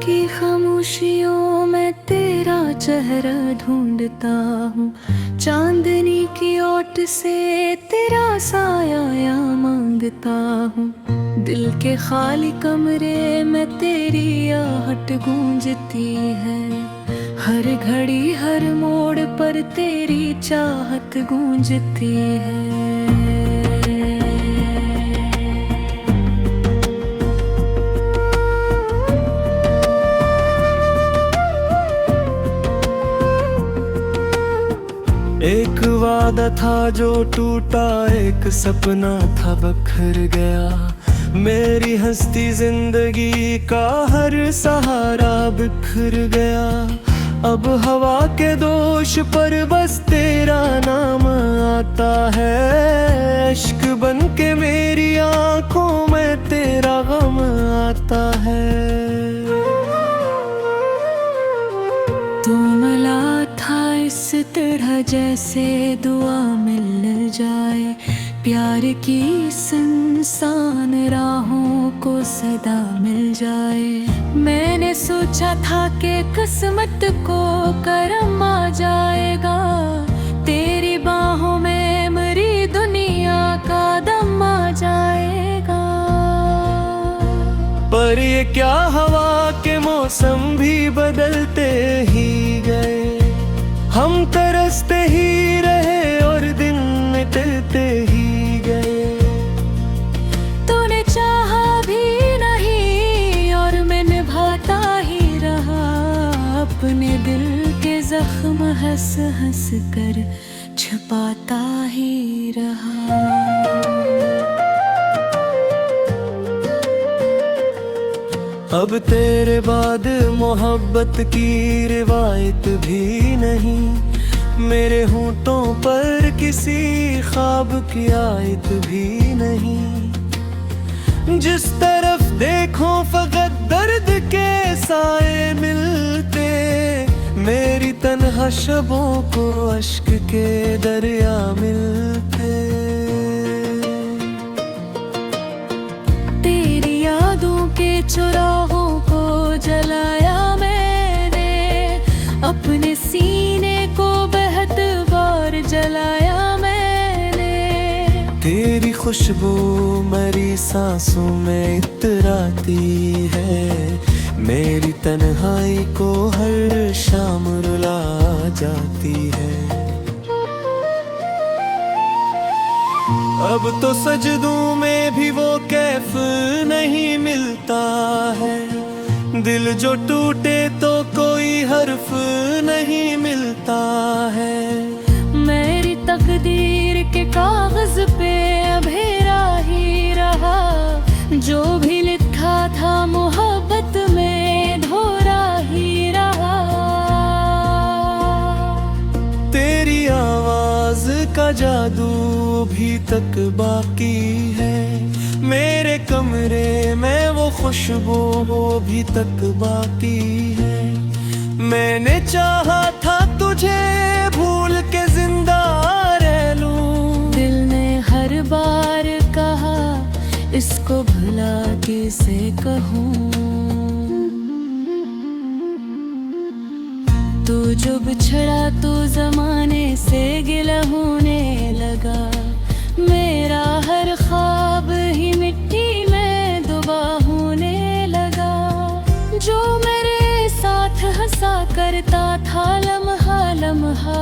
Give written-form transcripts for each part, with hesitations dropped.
की खामोशियों में तेरा चेहरा ढूंढता हूँ। चांदनी की ओट से तेरा साया या मांगता हूँ। दिल के खाली कमरे में तेरी आहट गूंजती है। हर घड़ी हर मोड़ पर तेरी चाहत गूंजती है। एक वादा था जो टूटा, एक सपना था बखर गया। मेरी हंसती जिंदगी का हर सहारा बिखर गया। अब हवा के दोष पर बस तेरा नाम आता है। इश्क बन के मेरी आंखों में तेरा गम आता है। तू मिला था इस तरह जैसे दुआ मिल जाए। प्यार की इंसान राहों को सदा मिल जाए। मैंने सोचा था कि किस्मत को करम आ जाएगा। तेरी बाहों में मेरी दुनिया का दम आ जाएगा। पर ये क्या हवा के मौसम भी बदलते ही गए। हम तरसते ही रहे और दिन निकलते ही गए। तूने चाहा भी नहीं और मैं निभाता ही रहा। अपने दिल के जख्म हंस हंस कर छुपाता ही रहा। अब तेरे बाद मोहब्बत की रिवायत भी नहीं। मेरे होंठों पर किसी ख्वाब की आयत भी नहीं। जिस तरफ देखो फकत दर्द के साए मिलते। मेरी तन्हा शबों को अश्क के दरिया मिलते। तेरी यादों के चुराहों को जलाया मैंने। अपने सीने को बेहद बार जलाया मैंने। तेरी खुशबू मेरी सांसों में इतराती है। मेरी तन्हाई को हर शाम रुला जाती है। अब तो सजदों में भी वो कैफ नहीं मिलता है। दिल जो टूटे तो कोई हर्फ नहीं मिलता है। मेरी तकदीर के कागज पे अभेरा ही रहा। जो भी लिखा था मोहब्बत में धोरा ही रहा। तेरी आवाज का जादू भी तक बाकी है। मेरे कमरे में वो खुशबू भी तक बाकी है। मैंने चाहा था तुझे भूल के जिंदा रह लूं। दिल ने हर बार कहा इसको भुला कैसे कहूँ। तू जो बिछड़ा तो जमाने से गिला होने लगा। मेरा हर ख्वाब ही मिट्टी में दुबा होने लगा। जो मेरे साथ हंसा करता था लम्हा लम्हा।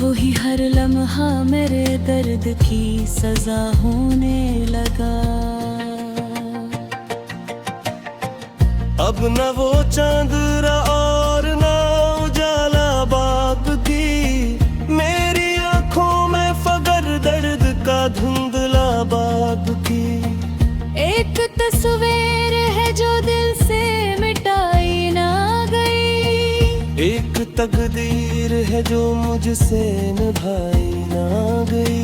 वही हर लम्हा मेरे दर्द की सजा होने लगा। अब न वो चांद रहा और न उजाला बाब की। मेरी आंखों में फगर दर्द का धुंधला बाब की। एक तस्वीर है जो दिल से मिटाई ना गई। एक तकदीर है जो मुझसे निभाई ना गई।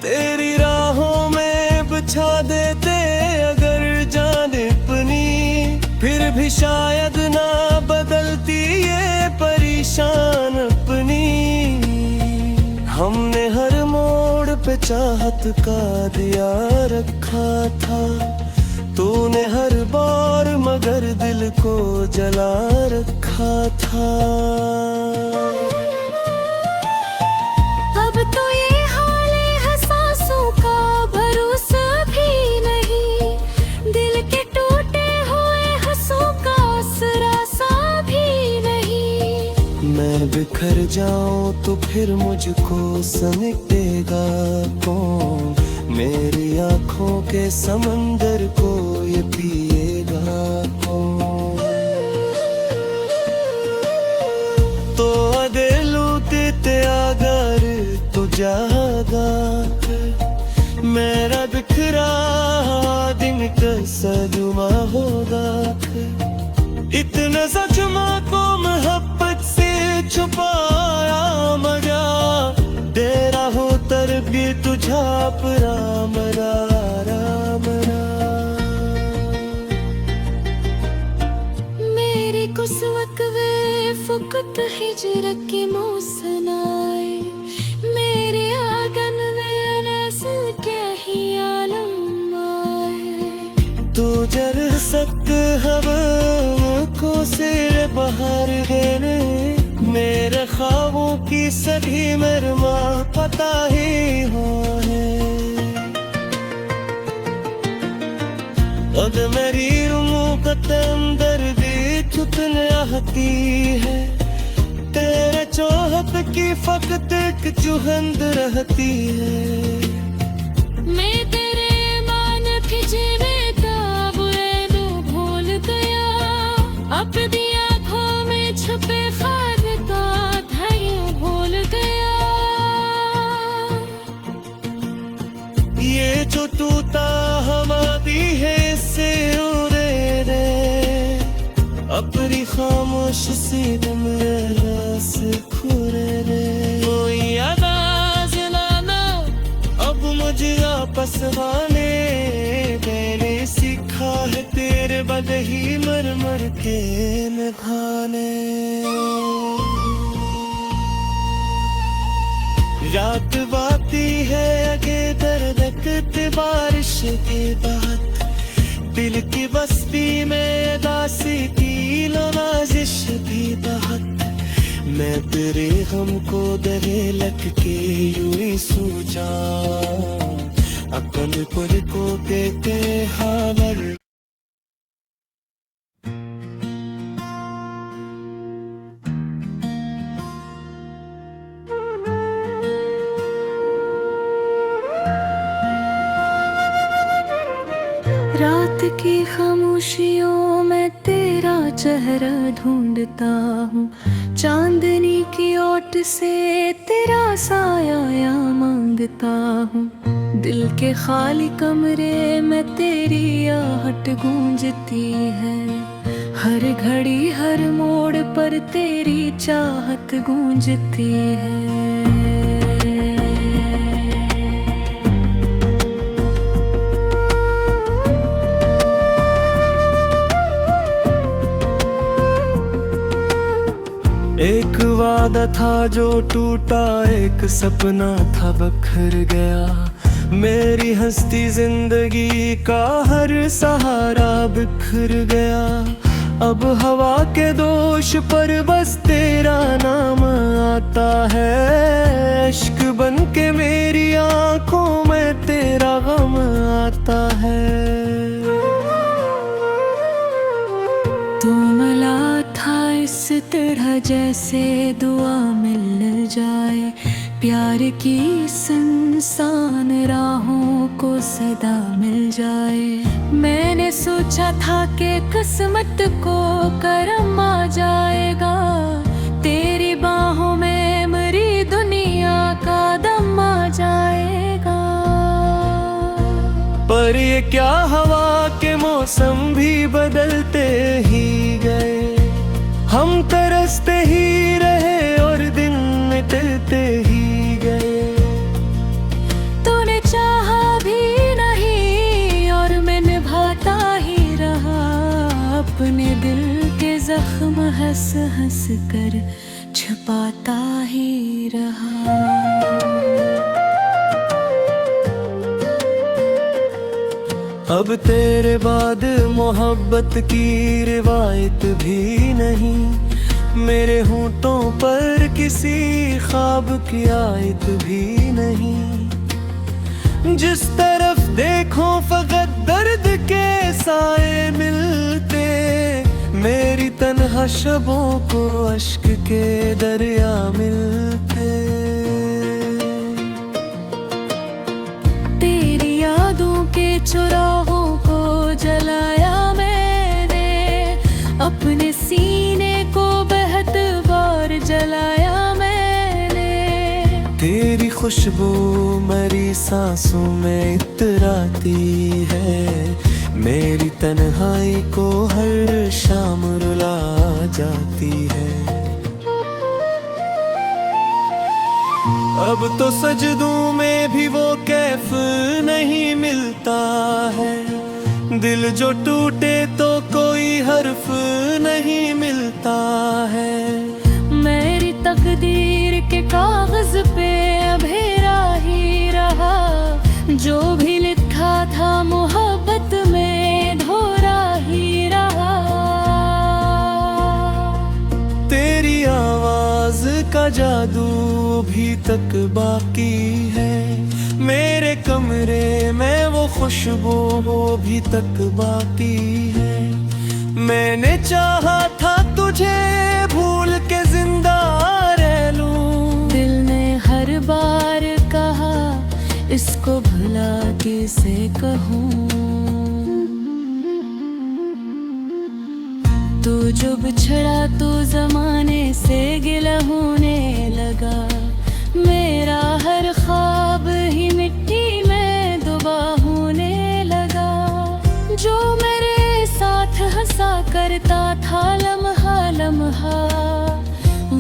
तेरी राहों में बिछा देते अगर जान अपनी। फिर भी शायद ना बदलती ये परेशान अपनी। हमने हर मोड़ पे चाहत का दिया रखा था। तूने मगर दिल को जला रखा था। अब तो ये हाल है सांसों का भरोसा भी नहीं, दिल के टूटे हुए हंसों का आसरा सा भी नहीं। मैं बिखर जाऊं तो फिर मुझको समेटेगा कौन, मेरी आंखों के समंदर को ये पिएगा कौन। तो अदेलू ते अगर तो जागा मेरा बिखरा दिन कसदुमा होगा। इतना सचमा को मोहब्बत से छुपाया मजा, तेरा हो तरबी तुझा परा मरा मेरी कुसवक वे फुकत हिजर के मौसनाए, मेरे आगन वे नस्ल के ही आलम आए। तू जर सख्त हवा को सिर बाहर देने, मेरे ख्वाबों की सभी मरमा पता ही हो है। अब मेरी रूह का अंदर भी चुतने आती है, तेरे चाहत की फकत एक चुहंद रहती है। मैं तेरे मान खिंचे में ताबुए दो भूल गया, अपनी आँखों में छुपे ख्वाब का धैर्य भूल गया। ये जो टूटा हमारी है इससे उड़े रे, अपनी खामोश सी दम रास खुरे रे। कोई आवाज लाना अब मुझे आपस आने, मैंने सीखा है तेरे बदे ही मर मर के निभाने। रात बाती है आगे दरदकते बारिश के बाद, दिल की बस्ती में दासी की नवाजिश भी बहुत। मैं तेरे गम को दरे लग के यूं ही सूझा, अपन पर को देते हावर। रात की खामोशियों में तेरा चेहरा ढूंढता हूँ, चांदनी की ओट से तेरा साया या मांगता हूँ। दिल के खाली कमरे में तेरी आहट गूंजती है, हर घड़ी हर मोड़ पर तेरी चाहत गूंजती है। एक वादा था जो टूटा, एक सपना था बखर गया, मेरी हंसती जिंदगी का हर सहारा बिखर गया। अब हवा के दोष पर बस तेरा नाम आता है, इश्क बन के मेरी आंखों में तेरा गम आता है। तू मिला था इस तरह जैसे दुआ मिल जाए, प्यार की इंसान राहों को सदा मिल जाए। मैंने सोचा था कि किस्मत को करम आ जाएगा, तेरी बाहों में मेरी दुनिया का दम आ जाएगा। पर ये क्या हवा के मौसम भी बदलते ही गए, हम तरसते ही रहे और दिन निकलते ही गए। तूने चाहा भी नहीं और मैं निभाता ही रहा, अपने दिल के जख्म हंस हंस कर छुपाता ही रहा। अब तेरे बाद मोहब्बत की रिवायत भी नहीं, मेरे होंठों पर किसी ख्वाब की आयत भी नहीं। जिस तरफ देखो फकत दर्द के साए मिलते, मेरी तन्हा शबों को अश्क के दरिया मिलते। तेरी यादों के चुराहों को जलाया मैंने, अपने सीने को बेहद बार जलाया मैंने। तेरी खुशबू मेरी सांसों में इतराती है, मेरी तन्हाई को हर शाम रुला जाती है। अब तो सजदों में भी वो कैफ नहीं मिलता है, दिल जो टूटे तो कोई हर्फ नहीं मिलता है। मेरी तकदीर के कागज पे अभेरा ही रहा, जो भी लिखा था मोहब्बत में धोरा ही रहा। तेरी आवाज का जादू भी तक बाकी है, मेरे कमरे में वो खुशबू वो भी तक बाकी है। मैंने चाहा था तुझे भूल के जिंदा रह लूं, दिल ने हर बार कहा इसको भुला किसे कहूँ। तू जो बिछड़ा तो जमाने से गिला होने लगा, मेरा हर ख्वाब ही मिट्टी में दुबा होने लगा। जो मेरे साथ हंसा करता था लम्हा लम्हा,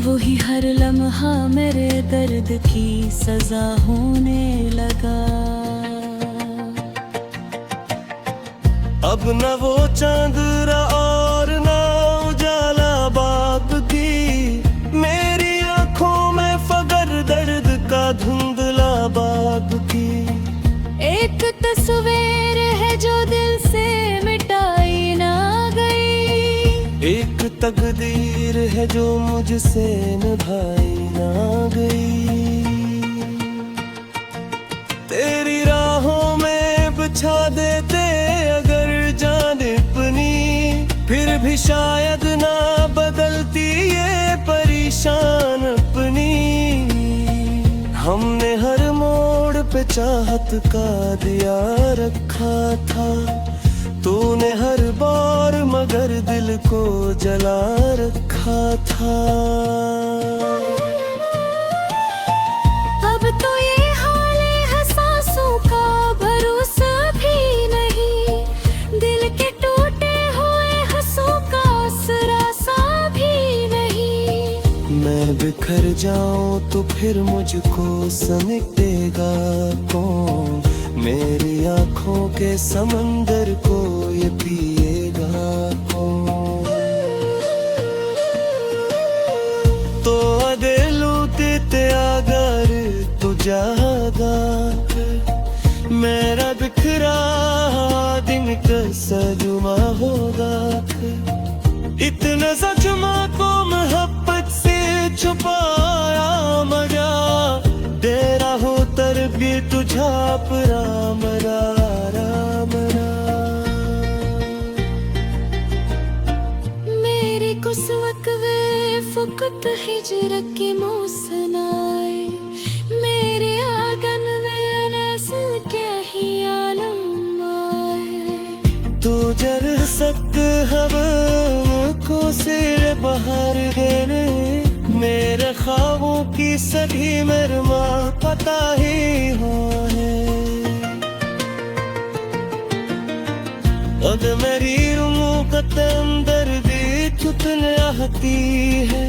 वही हर लम्हा मेरे दर्द की सजा होने लगा। अब न वो चांद और ना उजाला बाब की, मेरी आंखों में फगर दर्द का धुंधला बाब की। एक तस्वीर है जो दिल से मिटाई ना गई, एक तकदीर है जो मुझसे निभाई ना गई। तेरी राहों में बिछा देते अगर जान अपनी, फिर भी शायद ना बदलती ये परेशान अपनी। हमने हर मोड़ पे चाहत का दिया रखा था, तूने हर बार मगर दिल को जला रखा था। अब तो ये हाल है सांसों का भरोसा भी नहीं, दिल के टूटे हुए हंसों का आसरा सा भी नहीं। मैं बिखर जाऊं तो फिर मुझको समेटेगा कौन, मेरी आंखों के समंदर को ये पिएगा कौन। तो दिलों ते अगर तू जागा, मेरा बिखरा दिन कैसा जुमा होगा। इतना सजमा को मोहब्बत से छुपाया मजा, तेरा हो तरबी तुझा राम राम राम। मेरे कुछ वक्वे फुकत हिजर की मौसनाए, मेरे आंगन में नस्ल के ही आलम आए। तू जर सक हवा को सिर बाहर गिरे, मेरे ख्वाबों की सभी मरमा पता ही हो है। अब मेरी रूह का अंदर भी तुतलाती है,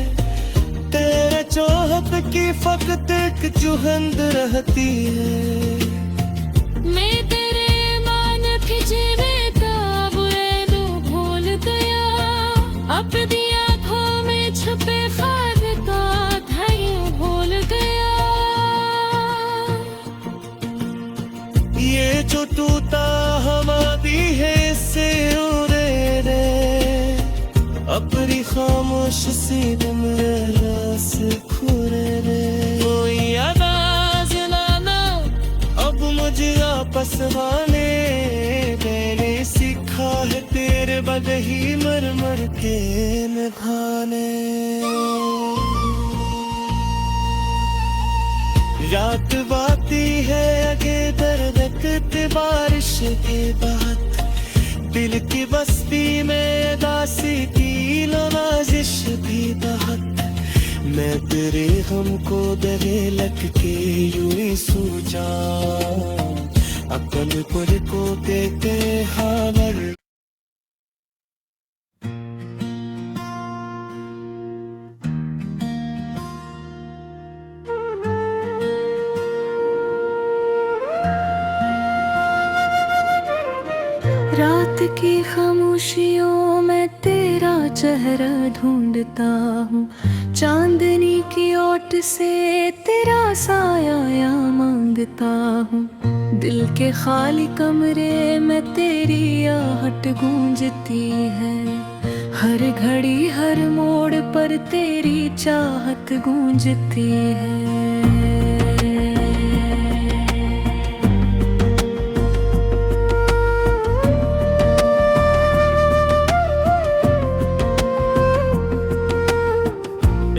तेरे चाहत की फकत एक चुहंद रहती है। मैं तेरे मान खिंचे में काबुए दो भूल गया, अपनी आँखों में छुपे ख्वाब का धैर्य भूल गया। ये जो टूटा हमारी अपनी खामोश सीने में रस खुरे रे कोई आवाज लाना अब मुझे आपस वाले मैंने सीखा है तेरे बद ही मर मर के निभाने रात बाती है आगे दर्द बारिश के बाद दिल की बस्ती में दासी की नवाजिश भी बहुत मैं तेरे हमको दरे लग के यूं ही सूझा अपन पुर को देते हावर रात की खामोशियों में तेरा चेहरा ढूंढता हूँ चांदनी की ओट से तेरा साया या मांगता हूँ दिल के खाली कमरे में तेरी आहट गूंजती है हर घड़ी हर मोड़ पर तेरी चाहत गूंजती है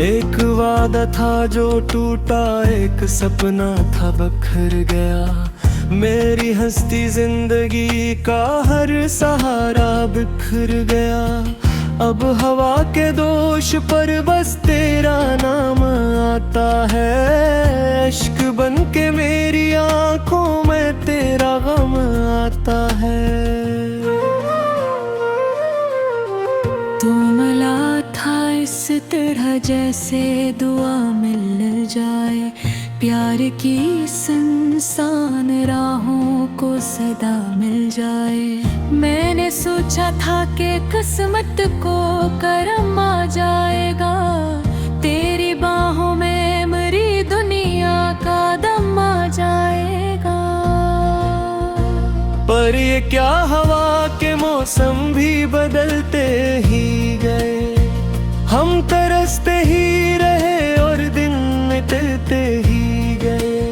एक वादा था जो टूटा एक सपना था बखर गया मेरी हंसती जिंदगी का हर सहारा बिखर गया अब हवा के दोष पर बस तेरा नाम आता है इश्क बन के मेरी आंखों में तेरा गम आता है तू मिला था इस तरह जैसे दुआ मिल जाए प्यार की संसान राहों को सदा मिल जाए मैंने सोचा था कि किस्मत को करम आ जाएगा तेरी बाहों में मेरी दुनिया का दम आ जाएगा पर ये क्या हवा के मौसम भी बदलते ही गए हम तरसते ही रहे और दिन निकलते ही गए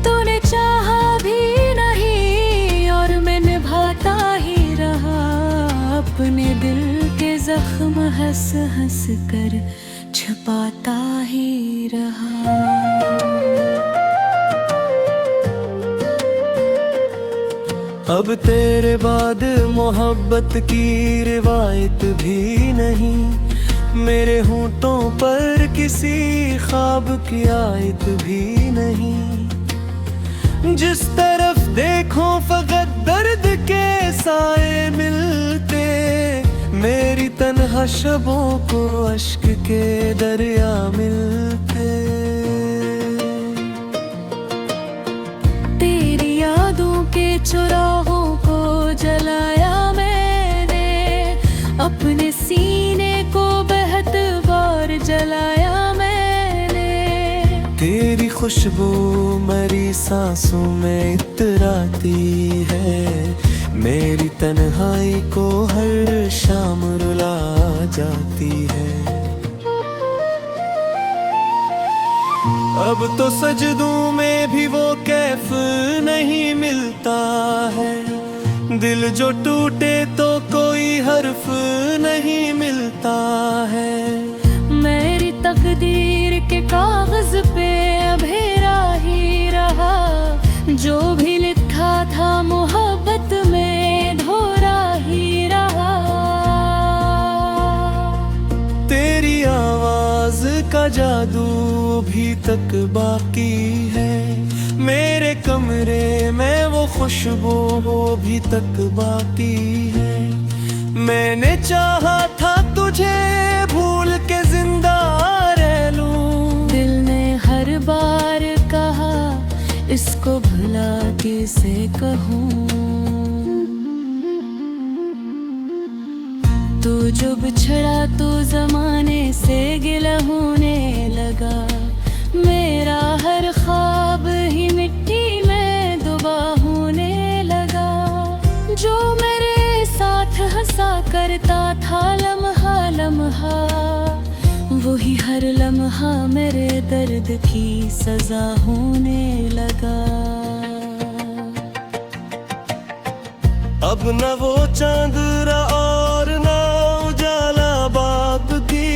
तूने चाहा भी नहीं और मैं निभाता ही रहा अपने दिल के जख्म हंस हंस कर छुपाता ही रहा अब तेरे बाद मोहब्बत की रिवायत भी नहीं मेरे होंठों पर किसी ख्वाब की आयत भी नहीं जिस तरफ देखो फकत दर्द के साए मिलते मेरी तन्हा शबों को अश्क के दरिया मिलते तेरी यादों के चुराहों को जलाया मैंने अपने सीने को बेहद बार जलाया मैंने तेरी खुशबू मेरी सांसों में इतराती है मेरी तन्हाई को हर शाम रुला जाती है अब तो सजदों में भी वो कैफ नहीं मिलता है दिल जो टूटे तो कोई हर्फ नहीं मिलता है मेरी तकदीर के कागज पे अभेरा ही रहा जो भी लिखा था मोहब्बत में धोरा ही रहा तेरी आवाज का जादू भी तक बाकी है मेरे कमरे में वो खुशबू भी तक बाकी है मैंने चाहा था तुझे भूल के जिंदा रह लूं दिल ने हर बार कहा इसको भुला कैसे कहूँ तू जो बिछड़ा तो जमाने से गिला होने लगा मेरा हर ख्वाब ही मिट्टी में दुबा होने लगा जो मेरे साथ हंसा करता था था लम्हा लम्हा, वही हर लम्हा मेरे दर्द की सजा होने लगा। अब न वो चांद रहा और ना उजाला बाप की,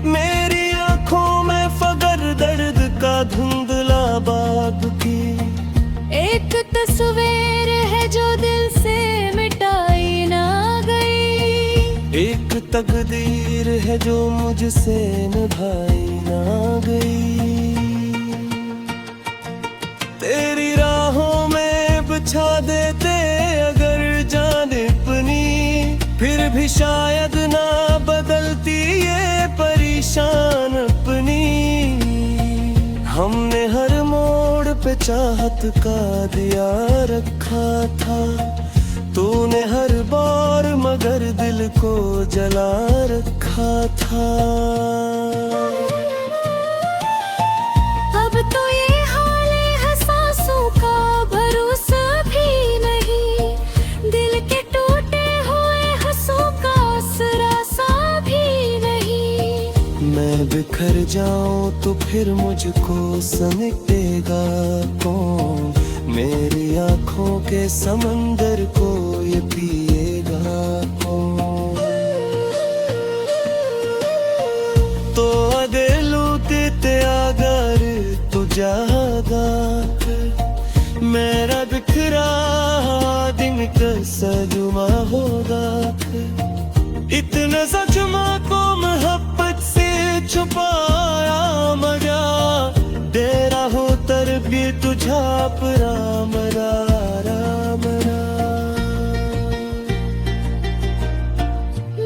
मेरी आंखों में फगर दर्द का धुंधला बाप की। एक तस्वीर है जो दिल से मिटाई ना गई, एक तकदीर है जो मुझसे निभाई ना गई। तेरी राहों में बिछा देते अगर जान अपनी, फिर भी शायद ना बदलती ये परेशान अपनी। हमने हर मोड़ पे चाहत का दिया रखा था, तूने हर बार मगर दिल को जला रखा था। अब तो ये हाल है सांसों का भरोसा भी नहीं, दिल के टूटे हुए हंसों का आसरा सा भी नहीं। मैं बिखर जाऊं तो फिर मुझको समेटेगा कौन, मेरी आंखों के समंदर को ये पिएगा कौन। तो अदेलू ते अगर तू जागा, मेरा बिखरा दिन का सजुमा होगा। इतना सजमा को मोहब्बत से छुपाया मजा, दे रहा हूँ तरबी तुझा पर राम राम राम।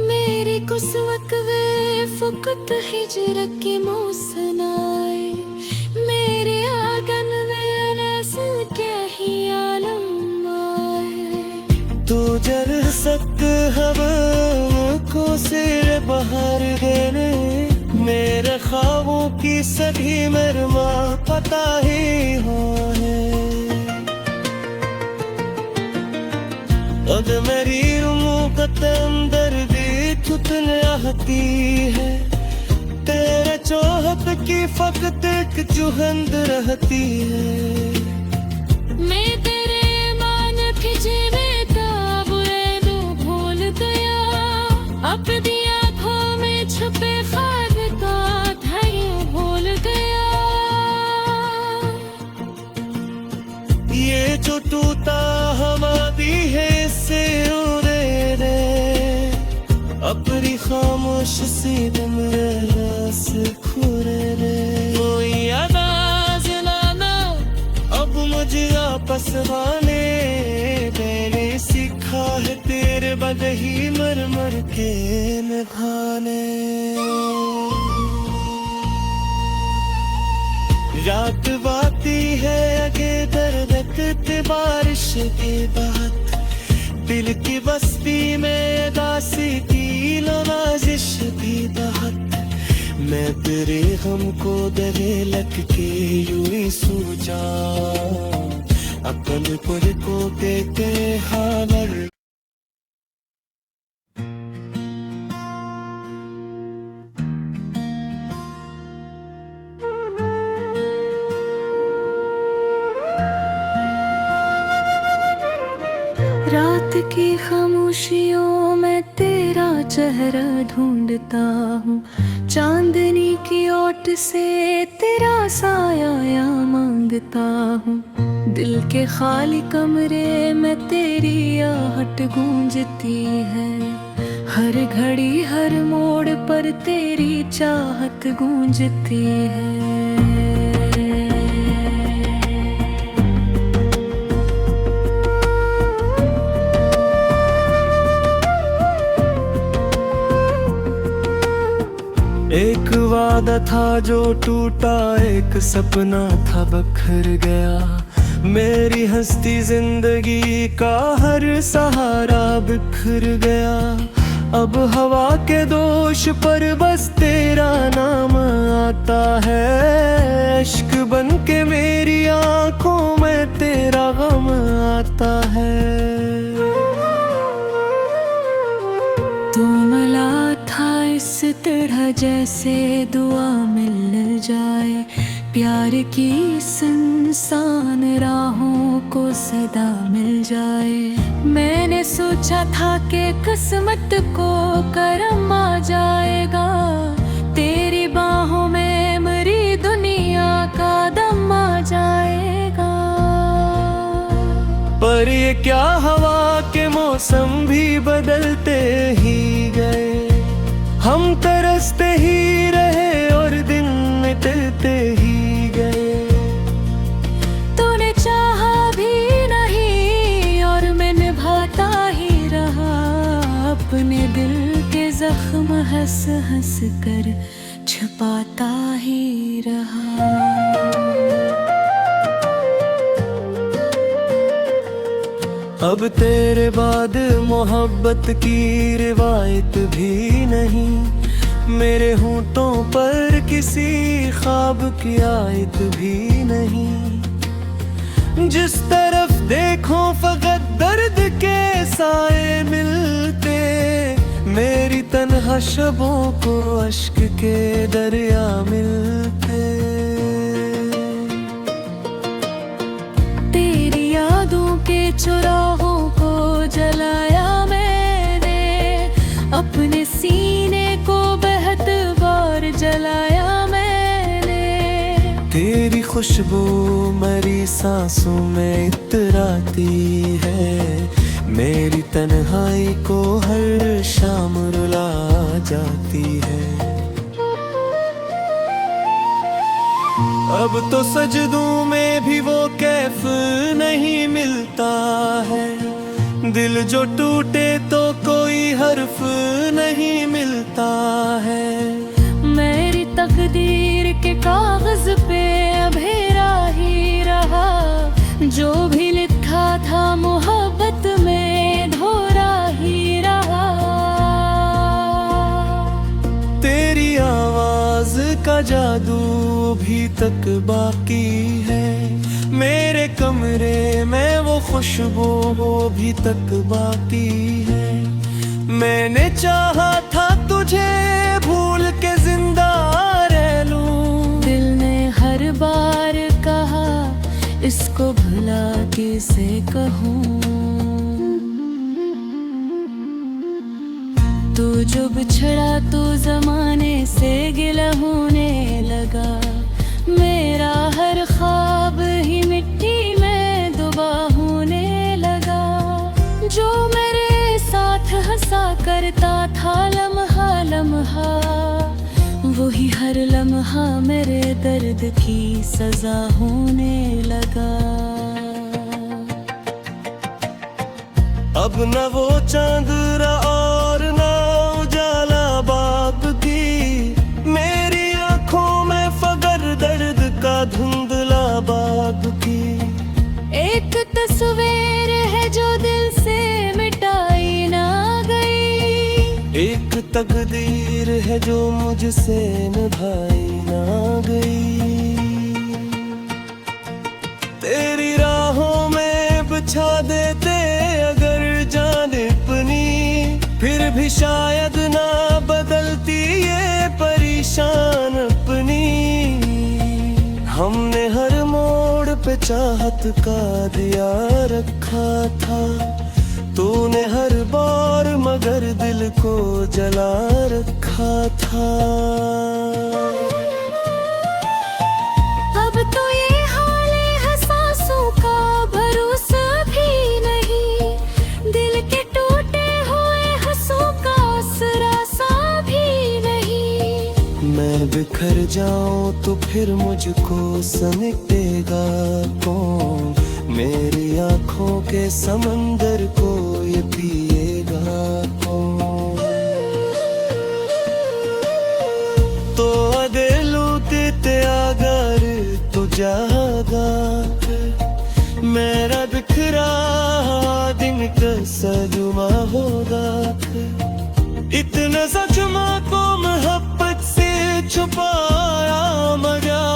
मेरे कुछ वक़्वे फुकत हिजर के मौसनाए, मेरे आंगन में नस्ल के ही आलम आए। तू जल सक हवा को सिर बाहर देने, मेरे ख्वाबों की सभी मरमा पता ही हो है। अब मेरी रूह का अंदर भी तुतने आती है, तेरे चाहत की फकत एक चुहंद रहती है। मैं तेरे मान खिंचे में ताबुए दो भूल गया, अपनी आँखों में छुपे ख्वाब का धैर्य भूल गया। ये जो टूटा हमारी है इससे उड़े रे, अपनी खामोश सी दिल में रस खुरे रे। कोई आवाज लाना अब मुझे आपस आने, मैंने सीखा है तेरे बदे ही मर मर के निभाने। रात बाती है आगे दर्द बारिश की बात, दिल की बस्ती में दासी की नवाजिश भी बहुत। मैं तेरे गम को दरे लग के यूं ही सूझा, अपन पुर को देते हावर। रात की खामोशियों में तेरा चेहरा ढूंढता हूँ, चांदनी की ओट से तेरा साया या मांगता हूँ। दिल के खाली कमरे में तेरी आहट गूंजती है, हर घड़ी हर मोड़ पर तेरी चाहत गूंजती है। एक वादा था जो टूटा, एक सपना था बखर गया। मेरी हंसती जिंदगी का हर सहारा बिखर गया। अब हवा के दोष पर बस तेरा नाम आता है, इश्क बन के मेरी आंखों में तेरा गम आता है। तू मिला था इस तरह जैसे दुआ मिल जाए, प्यार की इस इंसान राहों को सदा मिल जाए। मैंने सोचा था कि किस्मत को करम आ जाएगा, तेरी बाहों में मेरी दुनिया का दम आ जाएगा। पर ये क्या हवा के मौसम भी बदलते ही गए, हम तरसते ही रहे और दिन मिटते ही गए। तूने चाहा भी नहीं और मैं निभाता ही रहा, अपने दिल के जख्म हंस हंस कर छुपाता ही रहा। अब तेरे बाद मोहब्बत की रिवायत भी नहीं, मेरे होंठों पर किसी ख्वाब की आयत भी नहीं। जिस तरफ देखो फकत दर्द के साए मिलते, मेरी तन्हा शबों को अश्क के दरिया मिलते। तेरी यादों के चुराहों को जलाया मैंने, अपने सीने को बेहद बार जलाया मैंने। तेरी खुशबू मेरी सांसों में इतराती है, मेरी तन्हाई को हर शाम रुला जाती है। अब तो सजदों में भी वो कैफ नहीं मिलता है, दिल जो टूटे तो कोई हर्फ नहीं मिलता है। मेरी तकदीर के कागज पे अभेरा ही रहा, जो भी लिखा था मोहब्बत में धोरा ही रहा। तेरी आवाज का जादू भी तक बाकी है, मेरे कमरे में वो खुशबू भी तक बाकी है। मैंने चाहा था तुझे भूल के जिंदा रह लूं, दिल ने हर बार कहा इसको भुला कैसे कहूँ। तू जो बिछड़ा तो जमाने से गिला होने लगा, मेरा हर ख्वाब ही मिट्टी में दुबा होने लगा। जो मेरे साथ हंसा करता था लम्हा लम्हा, वही हर लम्हा मेरे दर्द की सजा होने लगा। अब न वो चांद और न उजाला बाप की, मेरी आंखों में फगर दर्द का धुंधला बाप की। एक तस्वीर है जो दिल से मिटाई ना गई, एक तकदीर है जो मुझसे निभाई ना गई। तेरी राहों में बिछा देते अगर जान अपनी, फिर भी शायद ना बदलती ये परेशान अपनी। हमने हर मोड़ पे चाहत का दिया रखा था, तूने हर बार मगर दिल को जला रखा था। अब तो ये हाल है सांसों का भरोसा भी नहीं, दिल के टूटे हुए हंसों का आसरा सा भी नहीं। मैं बिखर जाऊं तो फिर मुझको समेटेगा कौन, मेरी आंखों के समंदर को ये पिएगा कौन। तो अदेलू ते आगर तो जागा, मेरा बिखरा दिन का सजुमा होगा। इतना सजमा को मोहब्बत से छुपाया मगा,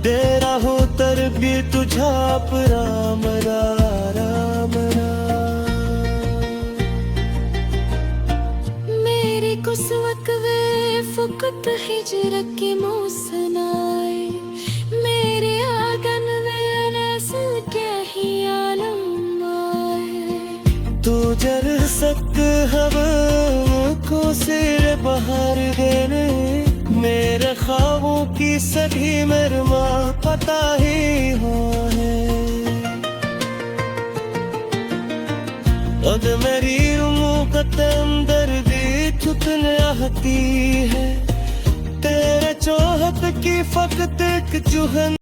डेरा हो तरबी तुझा राम राम राम। तू जल सकते हवा को सिर बाहर देने मेरे ख्वाबों की सभी मरमा पता ही हो है अब मेरी मुकत अंदर भी छुटने आती है तेरे चाहत की फकत एक चुहन